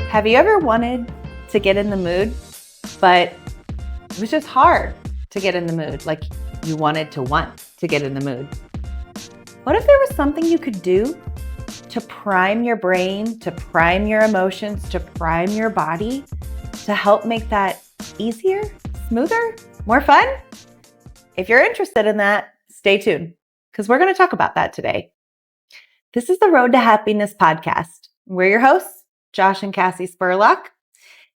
Have you ever wanted to get in the mood, but it was just hard to get in the mood? Like you wanted to want to get in the mood. What if there was something you could do to prime your brain, to prime your emotions, to prime your body, to help make that easier, smoother, more fun? If you're interested in that, stay tuned, because we're going to talk about that today. This is the Road to Happiness podcast. We're your hosts, Josh and Cassie Spurlock,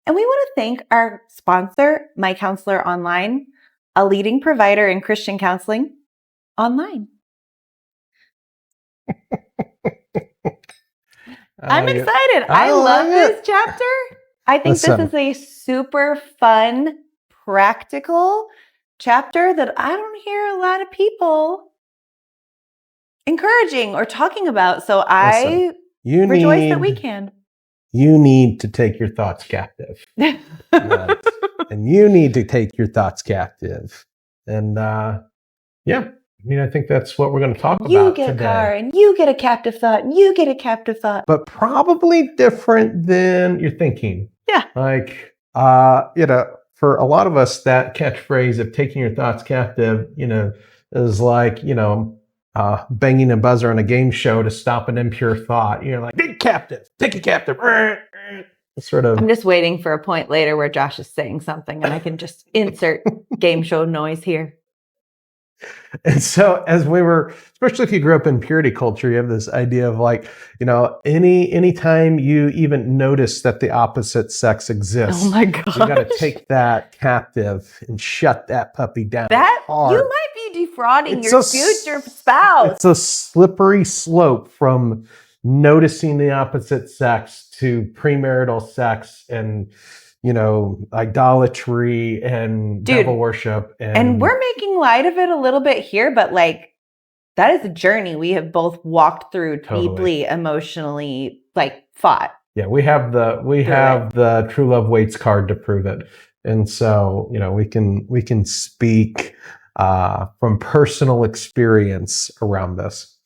and we want to thank our sponsor, My Counselor Online, a leading provider in Christian counseling online. I'm excited. I love this chapter. I think this is a super fun, practical chapter that I don't hear a lot of people encouraging or talking about. So I rejoice that we can. You need to take your thoughts captive. Right. And you need to take your thoughts captive. And I think that's what we're going to talk about today. You get a car and you get a captive thought and you get a captive thought. But probably different than you're thinking. Yeah. Like, for a lot of us, that catchphrase of taking your thoughts captive, is like, banging a buzzer on a game show to stop an impure thought. You're like, take captive, take it captive. Sort of. I'm just waiting for a point later where Josh is saying something and I can just insert game show noise here. And so as we were, especially if you grew up in purity culture, you have this idea of like, anytime you even notice that the opposite sex exists, oh my God, you got to take that captive and shut that puppy down. That hard. You might be defrauding your future spouse. It's a slippery slope from noticing the opposite sex to premarital sex and idolatry and devil worship. And we're making light of it a little bit here, but like that is a journey we have both walked through deeply, emotionally, fought. Yeah, we have the True Love Waits card to prove it. And so, we can speak from personal experience around this.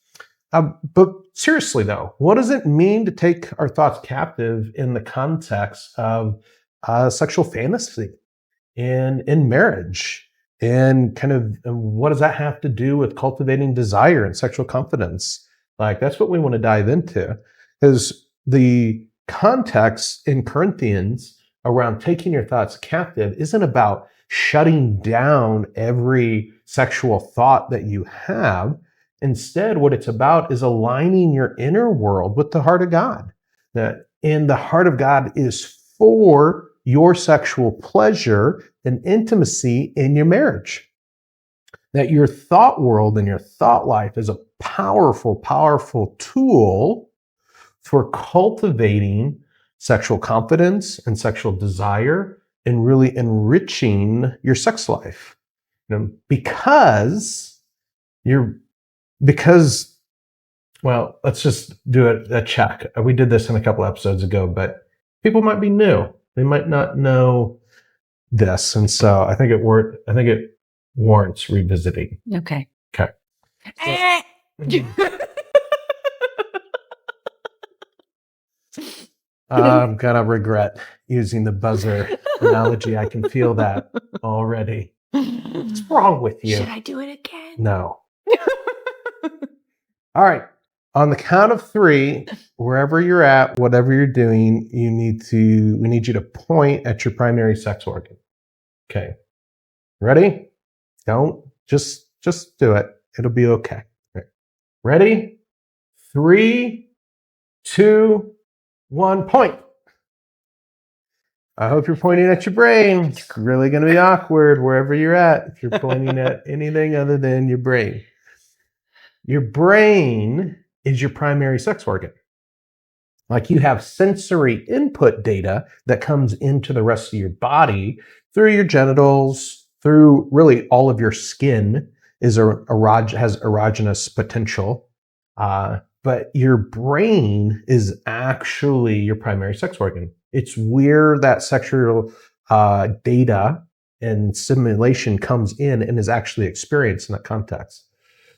But seriously though, what does it mean to take our thoughts captive in the context of sexual fantasy in marriage, and what does that have to do with cultivating desire and sexual confidence? Like that's what we want to dive into, because the context in Corinthians around taking your thoughts captive isn't about shutting down every sexual thought that you have. Instead, what it's about is aligning your inner world with the heart of God. And the heart of God is for your sexual pleasure and intimacy in your marriage. That your thought world and your thought life is a powerful, powerful tool for cultivating sexual confidence and sexual desire and really enriching your sex life. Because, let's just do a check. We did this in a couple episodes ago, but people might be new. They might not know this, and so I think it warrants revisiting. Okay. I'm gonna regret using the buzzer analogy. I can feel that already. What's wrong with you? Should I do it again? No. All right. On the count of 3, wherever you're at, whatever you're doing, we need you to point at your primary sex organ. Okay. Ready? Don't just do it. It'll be okay. Right. Ready? 3, 2, 1, point. I hope you're pointing at your brain. It's really going to be awkward wherever you're at if you're pointing at anything other than your brain. Your brain is your primary sex organ. Like you have sensory input data that comes into the rest of your body through your genitals, through really all of your skin has erogenous potential. But your brain is actually your primary sex organ. It's where that sexual data and simulation comes in and is actually experienced in that context.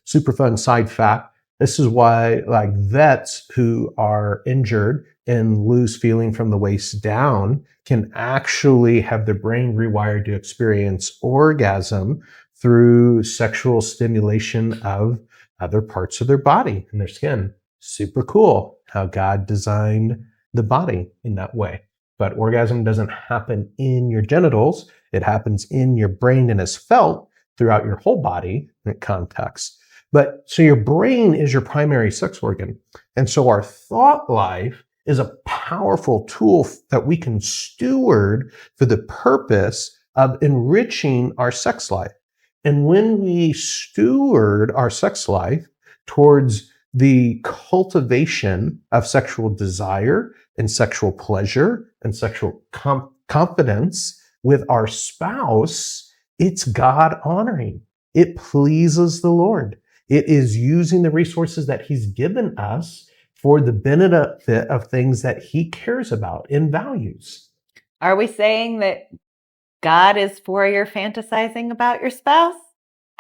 Super fun side fact. This is why, like, vets who are injured and lose feeling from the waist down can actually have their brain rewired to experience orgasm through sexual stimulation of other parts of their body and their skin. Super cool how God designed the body in that way. But orgasm doesn't happen in your genitals. It happens in your brain and is felt throughout your whole body in context. But so your brain is your primary sex organ. And so our thought life is a powerful tool that we can steward for the purpose of enriching our sex life. And when we steward our sex life towards the cultivation of sexual desire and sexual pleasure and sexual confidence with our spouse, it's God honoring. It pleases the Lord. It is using the resources that He's given us for the benefit of things that He cares about and values. Are we saying that God is for your fantasizing about your spouse?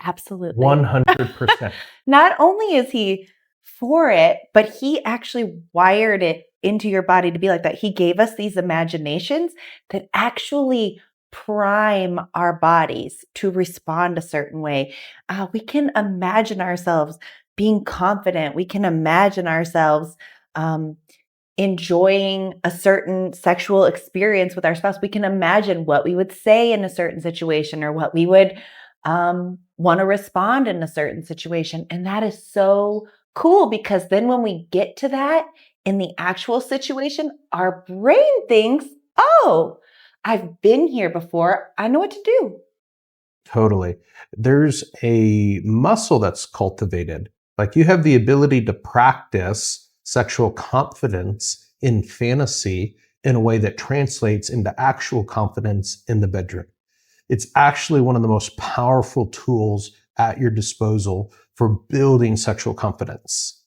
Absolutely. 100%. Not only is He for it, but He actually wired it into your body to be like that. He gave us these imaginations that actually prime our bodies to respond a certain way. We can imagine ourselves being confident. We can imagine ourselves enjoying a certain sexual experience with our spouse. We can imagine what we would say in a certain situation or what we would want to respond in a certain situation. And that is so cool because then when we get to that in the actual situation, our brain thinks, oh, I've been here before. I know what to do. Totally. There's a muscle that's cultivated. Like you have the ability to practice sexual confidence in fantasy in a way that translates into actual confidence in the bedroom. It's actually one of the most powerful tools at your disposal for building sexual confidence.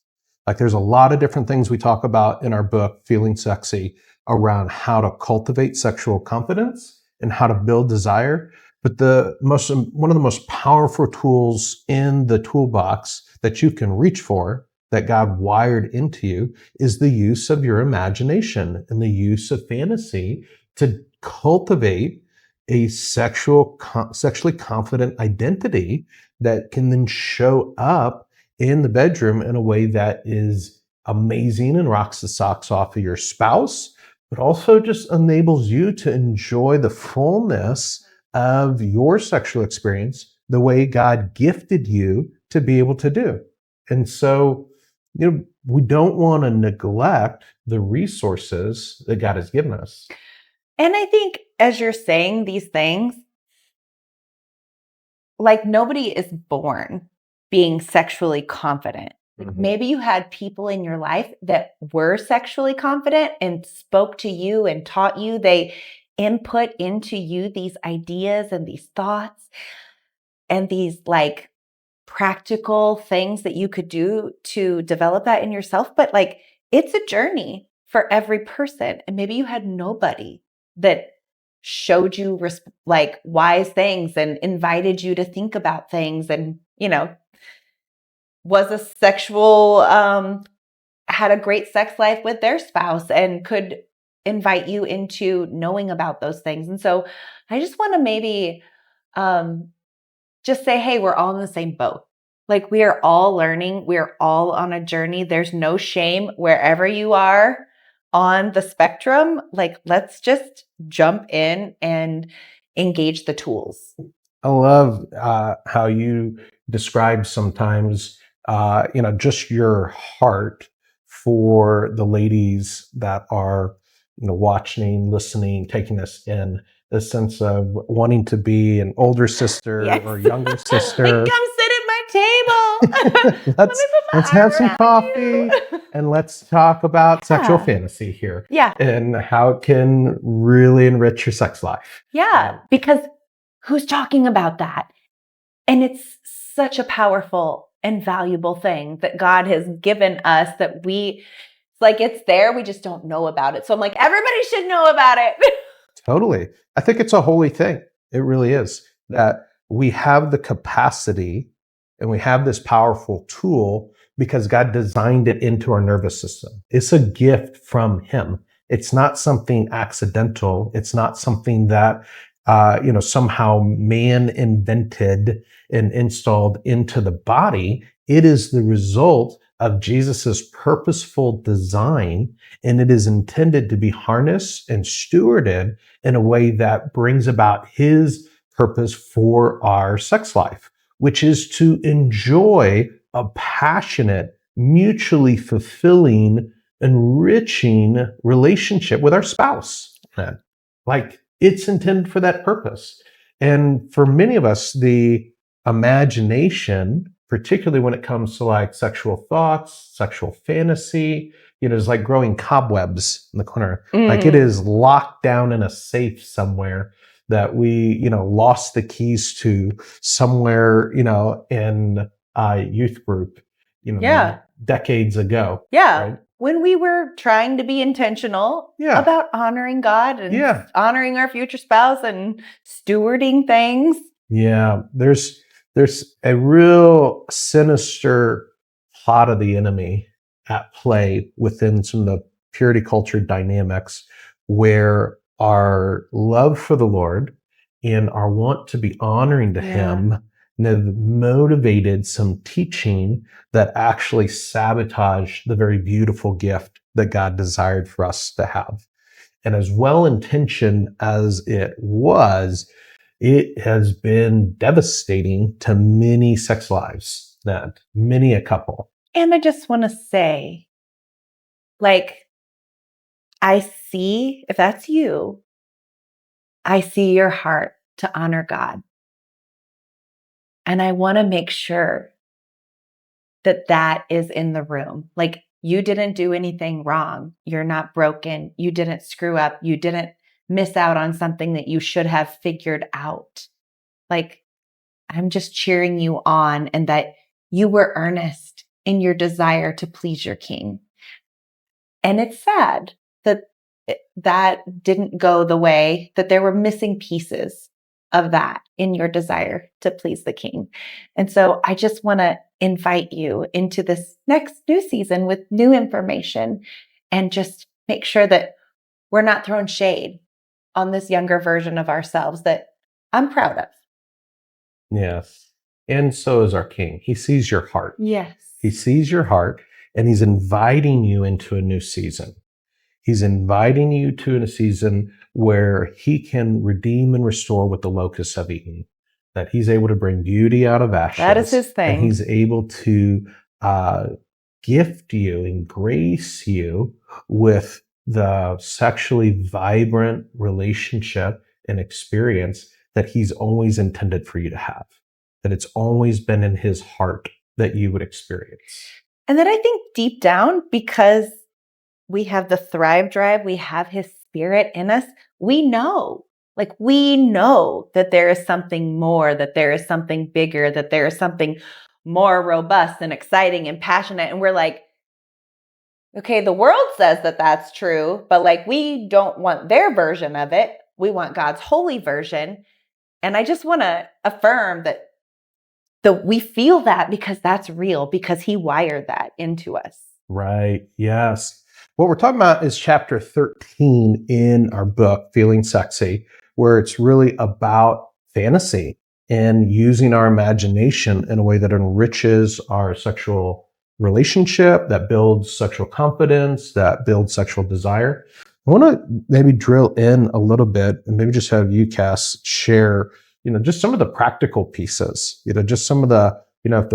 Like there's a lot of different things we talk about in our book, Feeling Sexy, around how to cultivate sexual confidence and how to build desire. But one of the most powerful tools in the toolbox that you can reach for, that God wired into you, is the use of your imagination and the use of fantasy to cultivate a sexually confident identity that can then show up in the bedroom in a way that is amazing and rocks the socks off of your spouse, but also just enables you to enjoy the fullness of your sexual experience the way God gifted you to be able to do. And so, we don't want to neglect the resources that God has given us. And I think as you're saying these things, like nobody is born being sexually confident. Mm-hmm. Maybe you had people in your life that were sexually confident and spoke to you and taught you. They input into you these ideas and these thoughts and these like practical things that you could do to develop that in yourself. But like, it's a journey for every person. And maybe you had nobody that showed you like wise things and invited you to think about things and, was a sexual, had a great sex life with their spouse and could invite you into knowing about those things. And so I just want to maybe just say, hey, we're all in the same boat. Like we are all learning. We're all on a journey. There's no shame wherever you are on the spectrum. Like, let's just jump in and engage the tools. I love how you describe sometimes, just your heart for the ladies that are, watching, listening, taking this in, the sense of wanting to be an older sister or younger sister. Like, come sit at my table. let's have some coffee and let's talk about sexual fantasy here. Yeah. And how it can really enrich your sex life. Yeah. Because who's talking about that? And it's such a powerful and valuable thing that God has given us that it's there. We just don't know about it. So I'm like, everybody should know about it. Totally. I think it's a holy thing. It really is, that we have the capacity and we have this powerful tool because God designed it into our nervous system. It's a gift from Him. It's not something accidental. It's not something that, somehow man invented and installed into the body. It is the result of Jesus's purposeful design, and it is intended to be harnessed and stewarded in a way that brings about His purpose for our sex life, which is to enjoy a passionate, mutually fulfilling, enriching relationship with our spouse. Like, it's intended for that purpose. And for many of us, the imagination, particularly when it comes to like sexual thoughts, sexual fantasy, it's like growing cobwebs in the corner. Like, it is locked down in a safe somewhere that we, lost the keys to somewhere, in a youth group, decades ago. Yeah. Right? When we were trying to be intentional about honoring God and honoring our future spouse and stewarding things. Yeah. There's a real sinister plot of the enemy at play within some of the purity culture dynamics, where our love for the Lord and our want to be honoring to Him have motivated some teaching that actually sabotage the very beautiful gift that God desired for us to have. And as well-intentioned as it was, it has been devastating to many sex lives, that many a couple. And I just want to say, I see, if that's you, I see your heart to honor God. And I want to make sure that that is in the room. Like, you didn't do anything wrong. You're not broken. You didn't screw up. You didn't miss out on something that you should have figured out. Like, I'm just cheering you on, and that you were earnest in your desire to please your King. And it's sad that that didn't go the way, that there were missing pieces of that in your desire to please the King. And so I just want to invite you into this next new season with new information, and just make sure that we're not throwing shade on this younger version of ourselves that I'm proud of. Yes. And so is our King. He sees your heart. Yes. He sees your heart, and He's inviting you into a new season. He's inviting you to a season where He can redeem and restore what the locusts have eaten, that He's able to bring beauty out of ashes. That is His thing. And He's able to gift you and grace you with the sexually vibrant relationship and experience that He's always intended for you to have, that it's always been in His heart that you would experience. And then I think deep down, because we have the Thrive Drive, we have His Spirit in us, we know that there is something more, that there is something bigger, that there is something more robust and exciting and passionate. And we're like, okay, the world says that that's true, but we don't want their version of it. We want God's holy version. And I just want to affirm that we feel that because that's real, because He wired that into us. Right. Yes. What we're talking about is chapter 13 in our book, Feeling Sexy, where it's really about fantasy and using our imagination in a way that enriches our sexual relationship, that builds sexual confidence, that builds sexual desire. I want to maybe drill in a little bit and maybe just have you, Cass, share, just some of the practical pieces, just some of the, if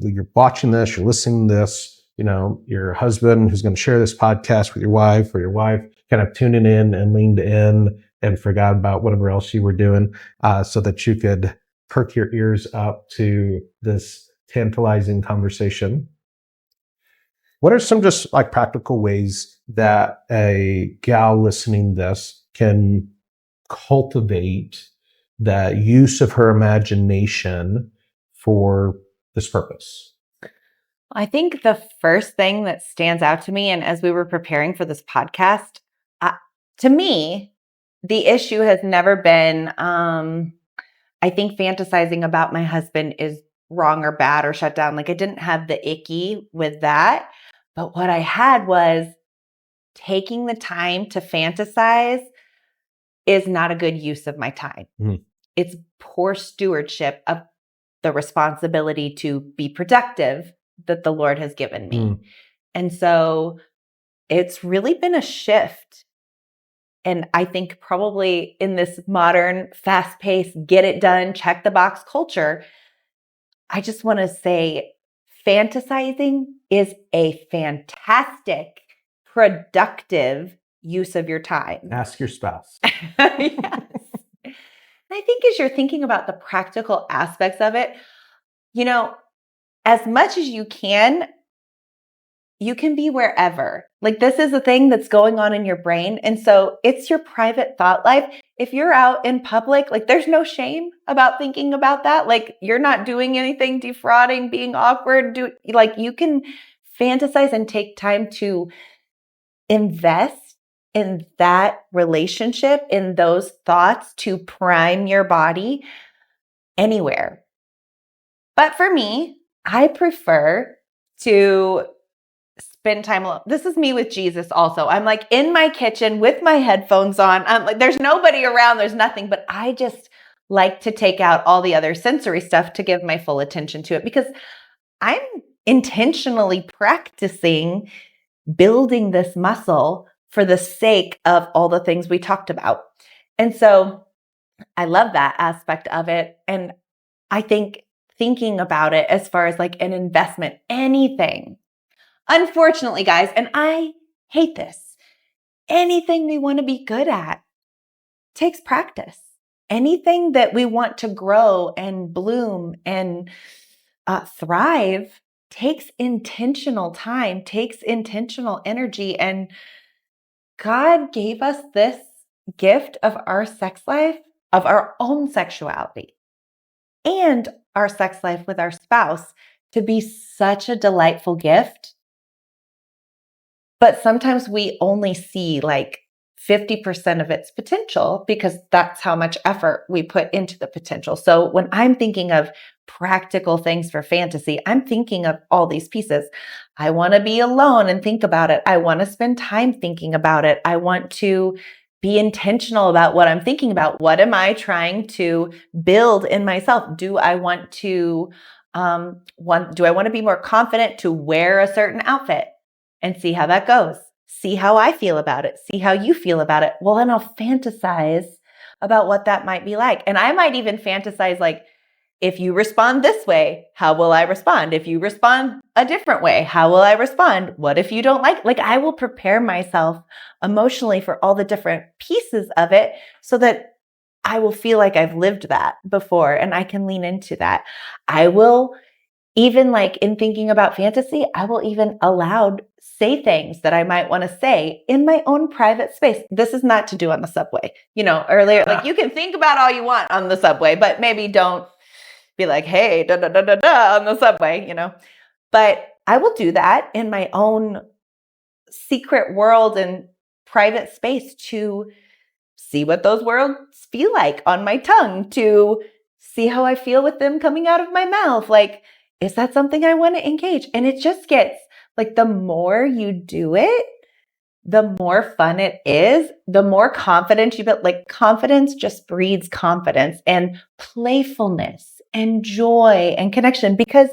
you're watching this, you're listening to this, your husband who's going to share this podcast with your wife, or your wife kind of tuning in and leaned in and forgot about whatever else you were doing, so that you could perk your ears up to this tantalizing conversation. What are some just practical ways that a gal listening to this can cultivate the use of her imagination for this purpose? I think the first thing that stands out to me, and as we were preparing for this podcast, to me, the issue has never been, I think fantasizing about my husband is wrong or bad or shut down. Like I didn't have the icky with that. But what I had was taking the time to fantasize is not a good use of my time. Mhm. It's poor stewardship of the responsibility to be productive that the Lord has given me. Mm. And so it's really been a shift. And I think probably in this modern, fast-paced, get it done, check the box culture, I just want to say fantasizing is a fantastic, productive use of your time. Ask your spouse. Yes. And I think as you're thinking about the practical aspects of it, you know, as much as you can be wherever. Like this is a thing that's going on in your brain. And so it's your private thought life. If you're out in public, like there's no shame about thinking about that. Like you're not doing anything defrauding, being awkward. Like you can fantasize and take time to invest in that relationship, in those thoughts to prime your body anywhere. But for me, I prefer to spend time alone. This is me with Jesus also. I'm like in my kitchen with my headphones on. I'm like, there's nobody around, there's nothing, but I just like to take out all the other sensory stuff to give my full attention to it because I'm intentionally practicing building this muscle for the sake of all the things we talked about. And so I love that aspect of it. And I think thinking about it as far as like an investment, anything. Unfortunately, guys, and I hate this, anything we want to be good at takes practice. Anything that we want to grow and bloom and thrive takes intentional time, takes intentional energy. And God gave us this gift of our sex life, of our own sexuality, and our sex life with our spouse to be such a delightful gift. But sometimes we only see like 50% of its potential because that's how much effort we put into the potential. So when I'm thinking of practical things for fantasy, I'm thinking of all these pieces. I want to be alone and think about it. I want to spend time thinking about it. I want to be intentional about what I'm thinking about. What am I trying to build in myself? Do I want to be more confident to wear a certain outfit? And see how that goes. See how I feel about it. See how you feel about it. Well, then I'll fantasize about what that might be like. And I might even fantasize like, if you respond this way, how will I respond? If you respond a different way, how will I respond? What if you don't like I will prepare myself emotionally for all the different pieces of it so that I will feel like I've lived that before and I can lean into that. I will even like in thinking about fantasy, I will even say things that I might want to say in my own private space. This is not to do on the subway. Earlier, like you can think about all you want on the subway, but maybe don't be like, hey, da da da da da on the subway, But I will do that in my own secret world and private space to see what those words feel like on my tongue, to see how I feel with them coming out of my mouth. Like, is that something I want to engage? And it just gets like the more you do it, the more fun it is, the more confidence you build. Like confidence just breeds confidence and playfulness and joy and connection because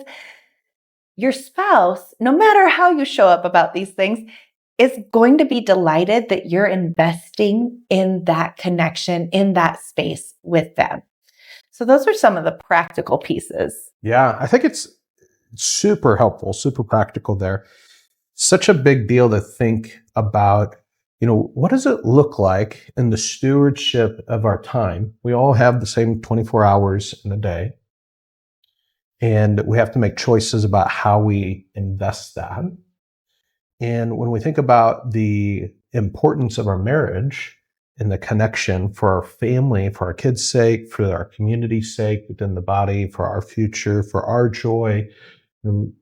your spouse, no matter how you show up about these things, is going to be delighted that you're investing in that connection, in that space with them. So those are some of the practical pieces. Yeah, I think it's super helpful, super practical there. Such a big deal to think about, what does it look like in the stewardship of our time? We all have the same 24 hours in a day. And we have to make choices about how we invest that. And when we think about the importance of our marriage and the connection for our family, for our kids' sake, for our community's sake within the body, for our future, for our joy,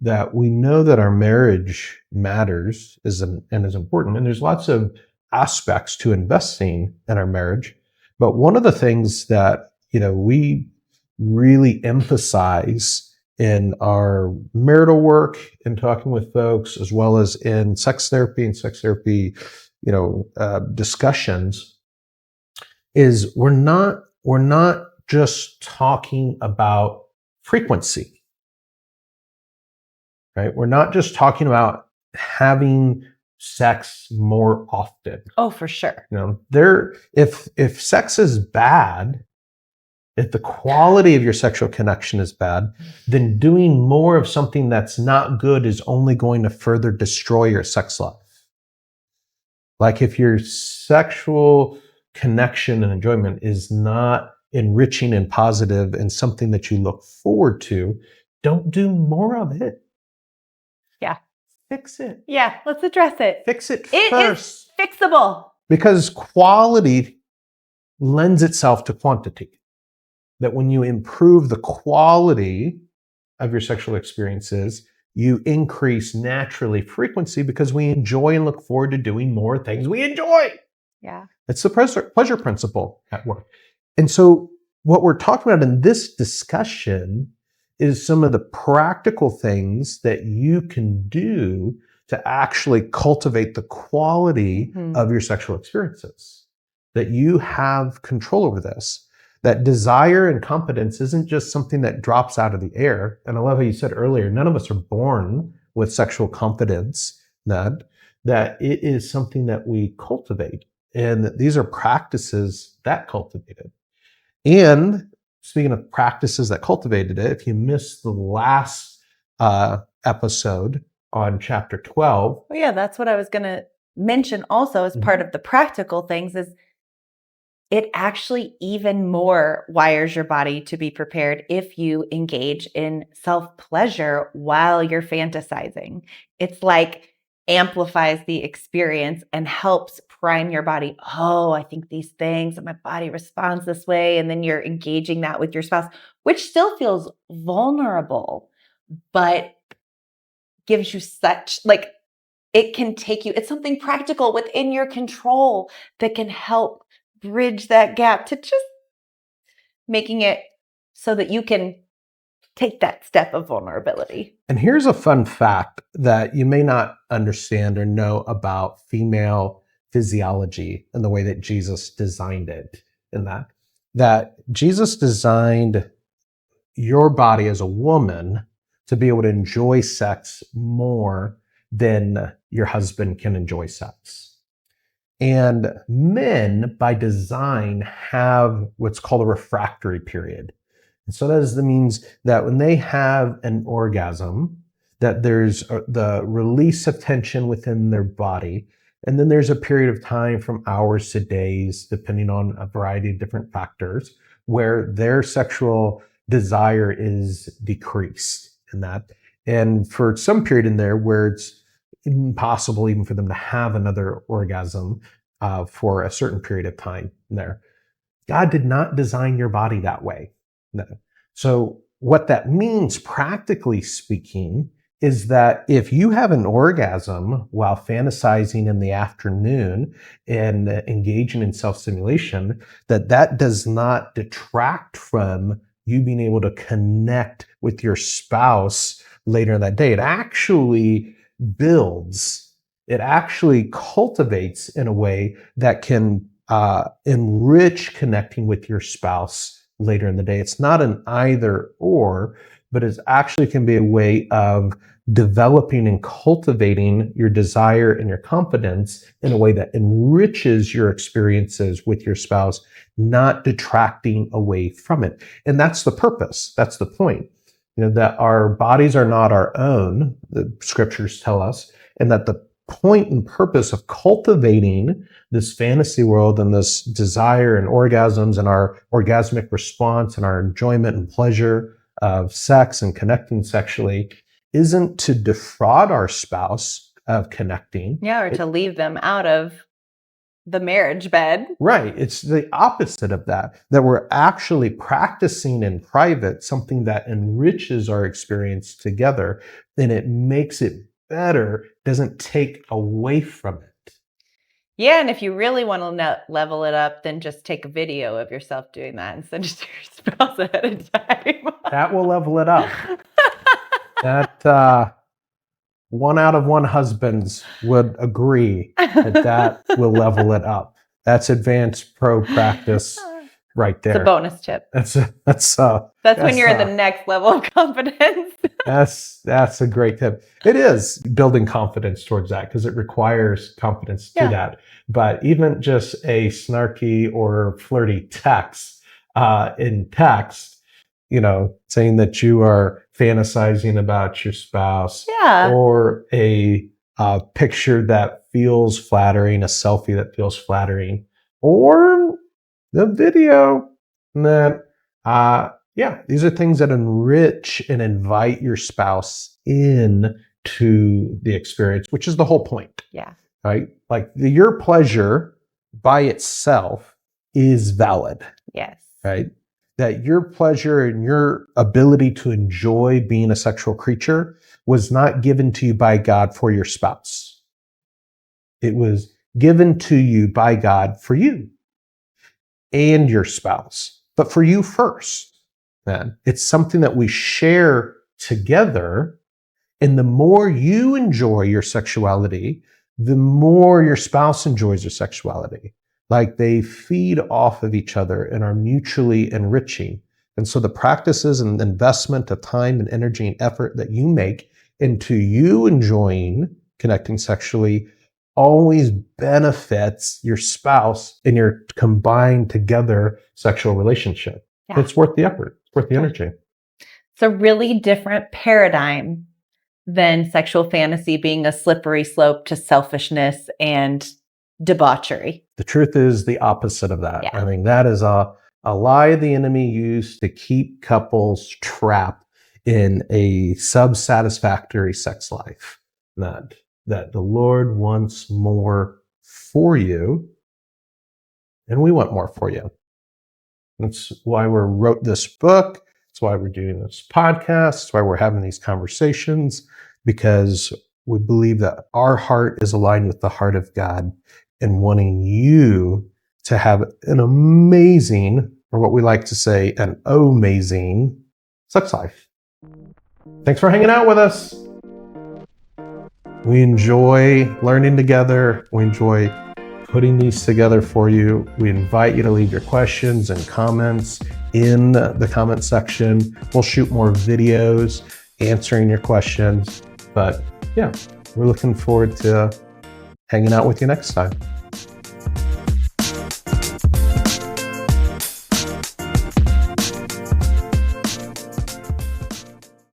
that we know that our marriage matters and is important. And there's lots of aspects to investing in our marriage. But one of the things that, we really emphasize in our marital work, in talking with folks, as well as in sex therapy and sex therapy, discussions, is we're not just talking about frequency, right? We're not just talking about having sex more often. Oh, for sure. If sex is bad, if the quality of your sexual connection is bad, then doing more of something that's not good is only going to further destroy your sex life. Like if your sexual connection and enjoyment is not enriching and positive and something that you look forward to, don't do more of it. Yeah. Fix it. Yeah, let's address it. Fix it It first. is fixable. Because quality lends itself to quantity. That when you improve the quality of your sexual experiences, you increase naturally frequency because we enjoy and look forward to doing more things we enjoy. Yeah. It's the pleasure principle at work. And so what we're talking about in this discussion is some of the practical things that you can do to actually cultivate the quality of your sexual experiences, that you have control over this. That desire and competence isn't just something that drops out of the air. And I love how you said earlier, none of us are born with sexual competence, that it is something that we cultivate. And that these are practices that cultivate it. And speaking of practices that cultivated it, if you missed the last episode on chapter 12. Oh, yeah, that's what I was going to mention also as part of the practical things is it actually even more wires your body to be prepared if you engage in self-pleasure while you're fantasizing. It's like amplifies the experience and helps prime your body. Oh, I think these things and my body responds this way. And then you're engaging that with your spouse, which still feels vulnerable, but gives you such it can take you, it's something practical within your control that can help bridge that gap to just making it so that you can take that step of vulnerability. And here's a fun fact that you may not understand or know about female physiology and the way that Jesus designed it, in that Jesus designed your body as a woman to be able to enjoy sex more than your husband can enjoy sex. And men, by design, have what's called a refractory period. And so that means that when they have an orgasm, that there's the release of tension within their body. And then there's a period of time from hours to days, depending on a variety of different factors, where their sexual desire is decreased in that. And for some period in there where it's impossible even for them to have another orgasm for a certain period of time there. God did not design your body that way. No. So what that means, practically speaking, is that if you have an orgasm while fantasizing in the afternoon and engaging in self-stimulation, that does not detract from you being able to connect with your spouse later in that day. It actually builds, it actually cultivates in a way that can enrich connecting with your spouse later in the day. It's not an either or, but it actually can be a way of developing and cultivating your desire and your confidence in a way that enriches your experiences with your spouse, not detracting away from it. And that's the purpose. That's the point. That our bodies are not our own, the scriptures tell us, and that the point and purpose of cultivating this fantasy world and this desire and orgasms and our orgasmic response and our enjoyment and pleasure of sex and connecting sexually isn't to defraud our spouse of connecting. Yeah, or to leave them out of the marriage bed. Right. It's the opposite of that we're actually practicing in private, something that enriches our experience together, and it makes it better, doesn't take away from it. Yeah, and if you really want to level it up, then just take a video of yourself doing that and send it to your spouse ahead of time. That will level it up. That 1 out of 1 husbands would agree that will level it up. That's advanced pro practice right there. It's a bonus tip. That's when you're at the next level of confidence. That's a great tip. It is building confidence towards that because it requires confidence to that. But even just a snarky or flirty text in text, saying that you are fantasizing about your spouse, or a picture that feels flattering, a selfie that feels flattering, or the video that these are things that enrich and invite your spouse in to the experience, which is the whole point. Yeah. Right? Like your pleasure by itself is valid. Yes. Right? That your pleasure and your ability to enjoy being a sexual creature was not given to you by God for your spouse. It was given to you by God for you and your spouse, but for you first. Then it's something that we share together. And the more you enjoy your sexuality, the more your spouse enjoys your sexuality. Like they feed off of each other and are mutually enriching. And so the practices and investment of time and energy and effort that you make into you enjoying connecting sexually always benefits your spouse in your combined together sexual relationship. Yeah. It's worth the effort. It's worth the energy. It's a really different paradigm than sexual fantasy being a slippery slope to selfishness and debauchery. The truth is the opposite of that. Yeah. I mean, that is a lie the enemy used to keep couples trapped in a sub-satisfactory sex life. That the Lord wants more for you, and we want more for you. That's why we wrote this book. That's why we're doing this podcast. That's why we're having these conversations, because we believe that our heart is aligned with the heart of God and wanting you to have an amazing, or what we like to say, an amazing sex life. Thanks for hanging out with us. We enjoy learning together. We enjoy putting these together for you. We invite you to leave your questions and comments in the comment section. We'll shoot more videos answering your questions. But yeah, we're looking forward to hanging out with you next time.